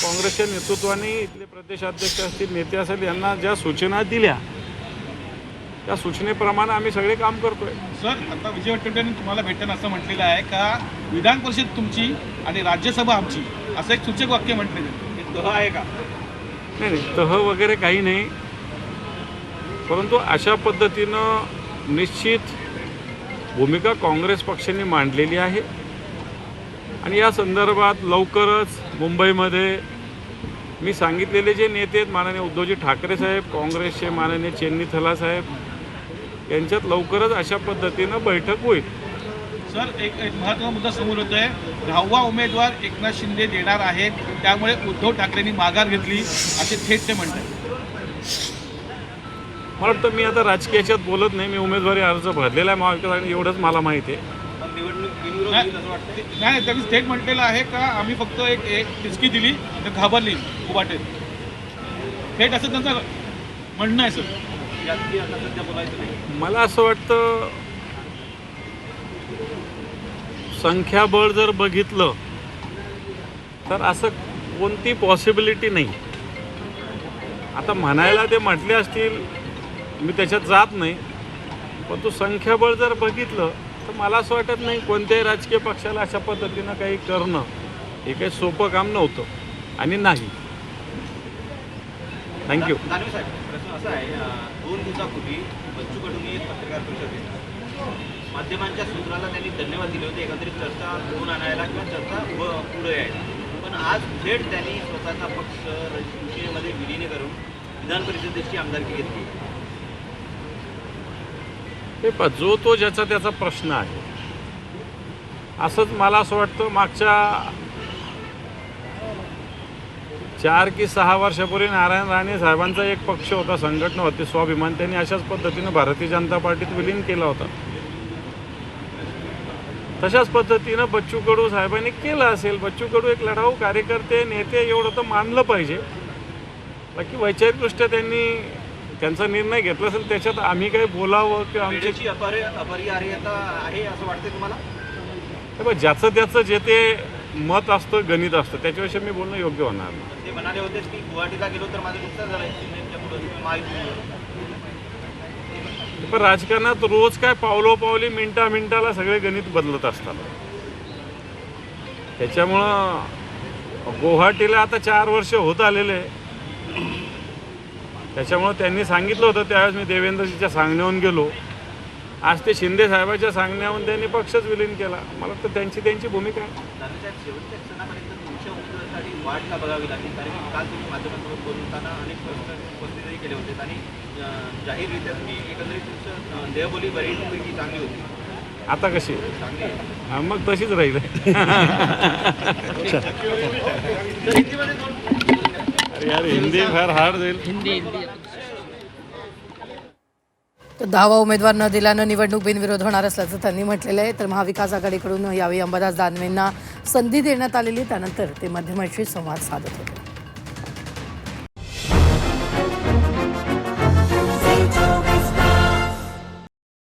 काँग्रेसच्या नेतृत्वाने इथले प्रदेशाध्यक्ष असतील, नेते असतील, यांना ज्या सूचना दिल्या त्या सूचनेप्रमाणे आम्ही सगळे काम करतोय. सर, आता विजय वडेट्टीवारांनी तुम्हाला भेटताना असं म्हटलेलं आहे का विधान परिषद तुमची आणि राज्यसभा आमची, असं एक सूचक वाक्य म्हटलेलं तह आहे का? नाही, तह वगैरे काही नाही, परंतु अशा पद्धतीनं निश्चित भूमिका काँग्रेस पक्षाने मांडलेली आहे आणि या संदर्भात लवकरच मुंबईमध्ये मी सांगितलेले जे नेते आहेत, माननीय उद्धवजी ठाकरे साहेब, काँग्रेसचे माननीय चेन्नीथला साहेब, यांच्यात लवकरच अशा पद्धतीनं बैठक होईल. सर, एक महत्त्वाचा मुद्दा समोर होतो आहे. 10वा उमेदवार एकनाथ शिंदे देणार आहेत, त्यामुळे उद्धव ठाकरेंनी माघार घेतली असे थेट ते म्हणतात. मला वाटतं मी आता राजकीयाच्यात बोलत नाही. मी उमेदवारी अर्ज भरलेला आहे महाविकास आघाडी, एवढंच मला माहिती आहे. नाही, त्यांनी थेट म्हटलेलं आहे का आम्ही फक्त एक टिचकी दिली तर घाबरली उभाटे, थेट असं त्यांचं म्हणणं आहे. सर, मला असं वाटतं संख्याबळ जर बघितलं तर असं कोणती पॉसिबिलिटी नाही. आता म्हणायला ते म्हटले असतील, मी त्याच्यात जात नाही, पण तो संख्याबळ जर बघितलं तर मला असं वाटत नाही कोणत्याही राजकीय पक्षाला अशा पद्धतीनं काही करणं हे काही सोपं काम नव्हतं आणि नाही. थँक्यू. प्रश्न असा आहे, 2 दिवसापूर्वी बच्चू कडूंनी एक पत्रकार परिषद घेतली. माध्यमांच्या सूत्राला त्यांनी धन्यवाद दिले होते, एकत्रित चर्चा घेऊन आणायला किंवा चर्चा पुढे यायला. पण आज थेट त्यांनी स्वतःचा पक्ष शिवसेनेमध्ये विलीन करून विधान परिषदेची आमदारकी घेतली. हे जो तो ज्याचा त्याचा प्रश्न आहे. असंच मला असं वाटतं मागच्या 4 की 6 वर्षापूर्वी नारायण राणे साहेबांचा एक पक्ष होता, संघटना होती स्वाभिमान, त्यांनी अशाच पद्धतीनं भारतीय जनता पार्टीत विलीन केला होता. तशाच पद्धतीनं बच्चू कडू साहेबांनी केलं असेल. बच्चू कडू एक लढाऊ कार्यकर्ते, नेते, एवढं तर मानलं पाहिजे. बाकी वैचारिकदृष्ट्या त्यांनी त्यांचा निर्णय घेतला असेल, त्याच्यात आम्ही काही बोलावं किंवा आमची अपरिहार्यता आहे असं वाटतं तुम्हाला? ज्याचं त्याचं जे ते मत असतं, गणित असतं, त्याच्याविषयी मी बोलणं योग्य होणार नाही. ते म्हणाले होते की गुवाहाटीला गेलो तर माझं नुकसान झालं. पण राजकारणात रोज काय पावलोपावली मिनिटाला सगळे गणित बदलत असतात. त्याच्यामुळं गुवाहाटीला आता 4 वर्ष होत आलेले. त्याच्यामुळं त्यांनी सांगितलं होतं त्यावेळेस मी देवेंद्रजीच्या सांगण्याहून गेलो. आज ते शिंदे साहेबाच्या सांगण्याहून त्यांनी पक्षच विलीन केला. मला वाटतं त्यांची भूमिका आहे. शेवटच्या क्षणापर्यंत तुमच्या उमेदवारासाठी वाट का बघावी लागली? कारण की काल तुम्ही माध्यमांसोबत बोलताना अनेक प्रश्न उपस्थितही केले होते आणि जाहीररित्या तुम्ही एकंदरीत तुमचं देहबोली बरीपैकी चांगली होती. आता कशी? चांगली आहे. मग तशीच राहील. अरे यार, हिंदी फार हार्ड जाईल. तर 10वा उमेदवार न दिल्यानं निवडणूक बिनविरोध होणार असल्याचं त्यांनी म्हटलेलं आहे. तर महाविकास आघाडीकडून यावेळी अंबादास दानवेंना संधी देण्यात आलेली, त्यानंतर ते माध्यमांशी संवाद साधत होते.